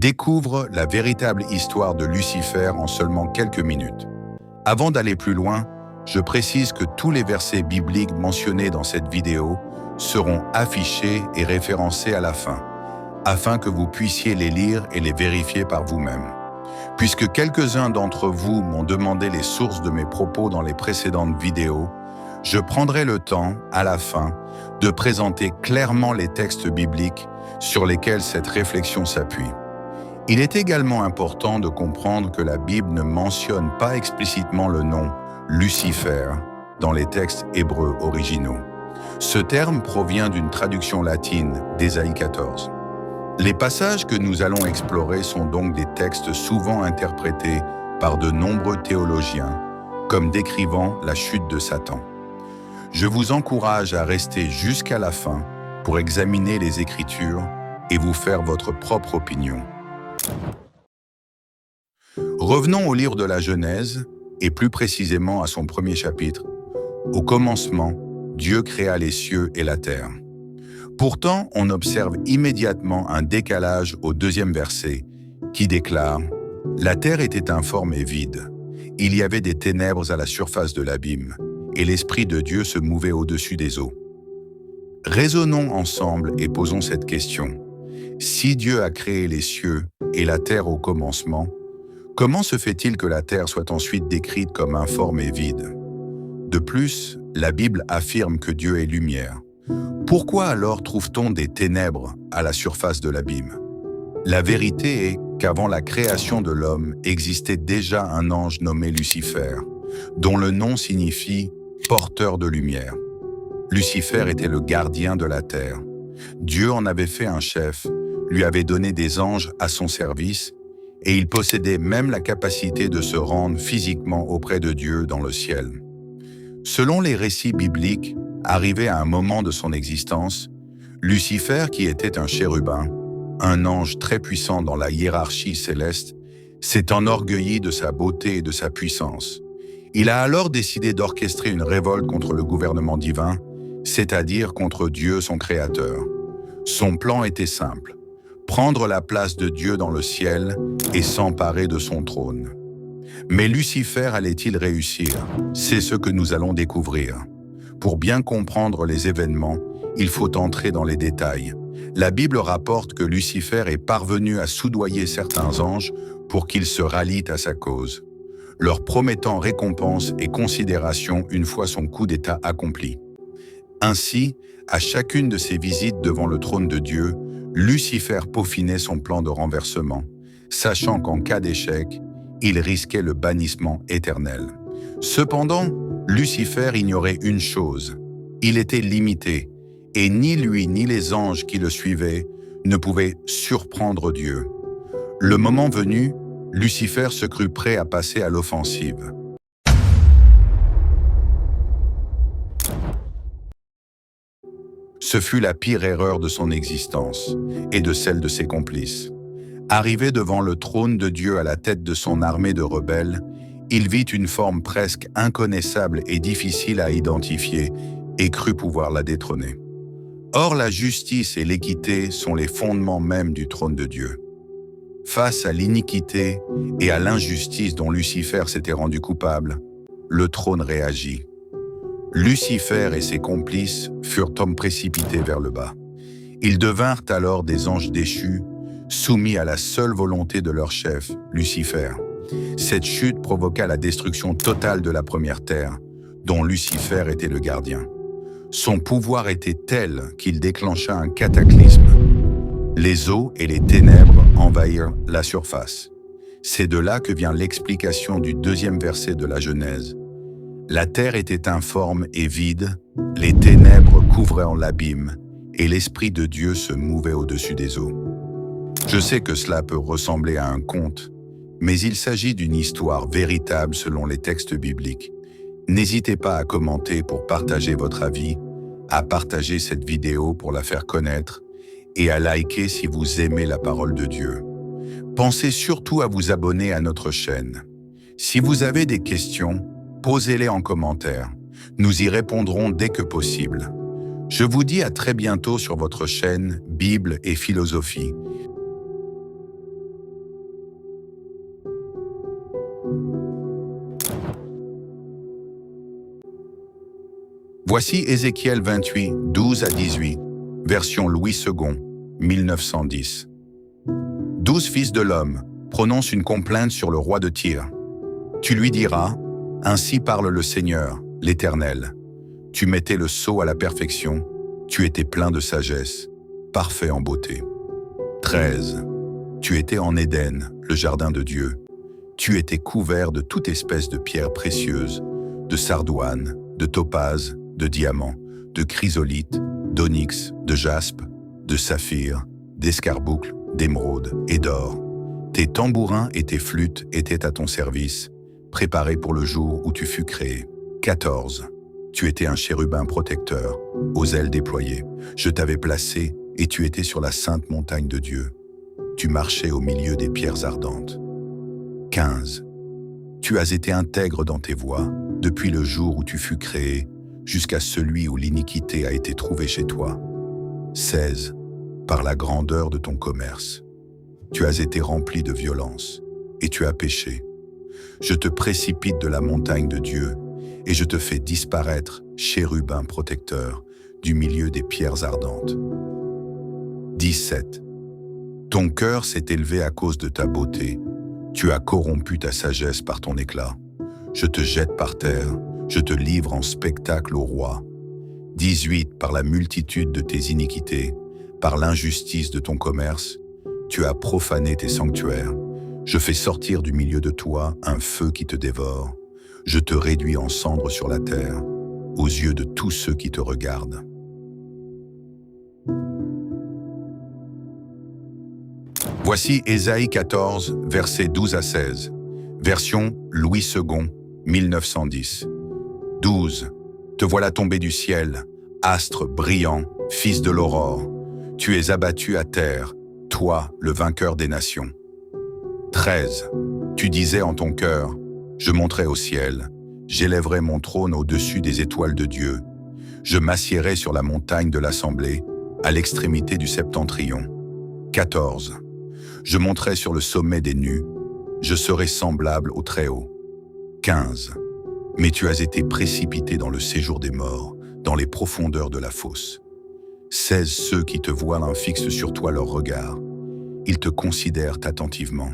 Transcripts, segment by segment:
Découvre la véritable histoire de Lucifer en seulement quelques minutes. Avant d'aller plus loin, je précise que tous les versets bibliques mentionnés dans cette vidéo seront affichés et référencés à la fin, afin que vous puissiez les lire et les vérifier par vous-même. Puisque quelques-uns d'entre vous m'ont demandé les sources de mes propos dans les précédentes vidéos, je prendrai le temps, à la fin, de présenter clairement les textes bibliques sur lesquels cette réflexion s'appuie. Il est également important de comprendre que la Bible ne mentionne pas explicitement le nom Lucifer dans les textes hébreux originaux. Ce terme provient d'une traduction latine d'Ésaïe 14. Les passages que nous allons explorer sont donc des textes souvent interprétés par de nombreux théologiens comme décrivant la chute de Satan. Je vous encourage à rester jusqu'à la fin pour examiner les Écritures et vous faire votre propre opinion. Revenons au livre de la Genèse, et plus précisément à son premier chapitre. Au commencement, Dieu créa les cieux et la terre. Pourtant, on observe immédiatement un décalage au deuxième verset, qui déclare « La terre était informe et vide. Il y avait des ténèbres à la surface de l'abîme, et l'Esprit de Dieu se mouvait au-dessus des eaux. » Raisonnons ensemble et posons cette question. Si Dieu a créé les cieux et la terre au commencement, comment se fait-il que la terre soit ensuite décrite comme informe et vide? De plus, la Bible affirme que Dieu est lumière. Pourquoi alors trouve-t-on des ténèbres à la surface de l'abîme? La vérité est qu'avant la création de l'homme existait déjà un ange nommé Lucifer, dont le nom signifie « porteur de lumière ». Lucifer était le gardien de la terre. Dieu en avait fait un chef, lui avait donné des anges à son service, et il possédait même la capacité de se rendre physiquement auprès de Dieu dans le ciel. Selon les récits bibliques, arrivé à un moment de son existence, Lucifer, qui était un chérubin, un ange très puissant dans la hiérarchie céleste, s'est enorgueilli de sa beauté et de sa puissance. Il a alors décidé d'orchestrer une révolte contre le gouvernement divin, c'est-à-dire contre Dieu son Créateur. Son plan était simple: prendre la place de Dieu dans le ciel et s'emparer de son trône. Mais Lucifer allait-il réussir? C'est ce que nous allons découvrir. Pour bien comprendre les événements, il faut entrer dans les détails. La Bible rapporte que Lucifer est parvenu à soudoyer certains anges pour qu'ils se rallient à sa cause, leur promettant récompense et considération une fois son coup d'État accompli. Ainsi, à chacune de ses visites devant le trône de Dieu, Lucifer peaufinait son plan de renversement, sachant qu'en cas d'échec, il risquait le bannissement éternel. Cependant, Lucifer ignorait une chose: il était limité, et ni lui ni les anges qui le suivaient ne pouvaient surprendre Dieu. Le moment venu, Lucifer se crut prêt à passer à l'offensive. Ce fut la pire erreur de son existence et de celle de ses complices. Arrivé devant le trône de Dieu à la tête de son armée de rebelles, il vit une forme presque inconnaissable et difficile à identifier et crut pouvoir la détrôner. Or, la justice et l'équité sont les fondements mêmes du trône de Dieu. Face à l'iniquité et à l'injustice dont Lucifer s'était rendu coupable, le trône réagit. Lucifer et ses complices furent précipités vers le bas. Ils devinrent alors des anges déchus, soumis à la seule volonté de leur chef, Lucifer. Cette chute provoqua la destruction totale de la première terre, dont Lucifer était le gardien. Son pouvoir était tel qu'il déclencha un cataclysme. Les eaux et les ténèbres envahirent la surface. C'est de là que vient l'explication du deuxième verset de la Genèse. La terre était informe et vide, les ténèbres couvraient l'abîme, et l'Esprit de Dieu se mouvait au-dessus des eaux. Je sais que cela peut ressembler à un conte, mais il s'agit d'une histoire véritable selon les textes bibliques. N'hésitez pas à commenter pour partager votre avis, à partager cette vidéo pour la faire connaître, et à liker si vous aimez la parole de Dieu. Pensez surtout à vous abonner à notre chaîne. Si vous avez des questions, posez-les en commentaire. Nous y répondrons dès que possible. Je vous dis à très bientôt sur votre chaîne Bible et Philosophie. Voici Ézéchiel 28, 12 à 18, version Louis II, 1910. 12 fils de l'homme prononcent une complainte sur le roi de Tyr. Tu lui diras, « Ainsi parle le Seigneur, l'Éternel. Tu mettais le sceau à la perfection, tu étais plein de sagesse, parfait en beauté. » 13. Tu étais en Éden, le jardin de Dieu. Tu étais couvert de toute espèce de pierres précieuses, de sardoine, de topaze, de diamant, de chrysolite, d'onyx, de jaspe, de saphir, d'escarboucle, d'émeraude et d'or. Tes tambourins et tes flûtes étaient à ton service, préparés pour le jour où tu fus créé. 14. Tu étais un chérubin protecteur, aux ailes déployées. Je t'avais placé et tu étais sur la sainte montagne de Dieu. Tu marchais au milieu des pierres ardentes. 15. Tu as été intègre dans tes voies, depuis le jour où tu fus créé, jusqu'à celui où l'iniquité a été trouvée chez toi. 16. Par la grandeur de ton commerce. Tu as été rempli de violence, et tu as péché. Je te précipite de la montagne de Dieu, et je te fais disparaître, chérubin protecteur, du milieu des pierres ardentes. 17. Ton cœur s'est élevé à cause de ta beauté. Tu as corrompu ta sagesse par ton éclat. Je te jette par terre, je te livre en spectacle au roi. 18. Par la multitude de tes iniquités, par l'injustice de ton commerce, tu as profané tes sanctuaires. Je fais sortir du milieu de toi un feu qui te dévore. Je te réduis en cendres sur la terre, aux yeux de tous ceux qui te regardent. Voici Ésaïe 14, versets 12 à 16, version Louis II, 1910. 12. Te voilà tombé du ciel, astre brillant, fils de l'aurore. Tu es abattu à terre, toi, le vainqueur des nations. 13. Tu disais en ton cœur, je monterai au ciel, j'élèverai mon trône au-dessus des étoiles de Dieu. Je m'assiérai sur la montagne de l'assemblée, à l'extrémité du septentrion. 14. Je monterai sur le sommet des nues, je serai semblable au Très-Haut. 15. Mais tu as été précipité dans le séjour des morts, dans les profondeurs de la fosse. 16. Ceux qui te voient fixent sur toi leur regard. Ils te considèrent attentivement.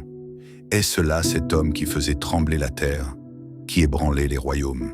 Est-ce là cet homme qui faisait trembler la terre, qui ébranlait les royaumes?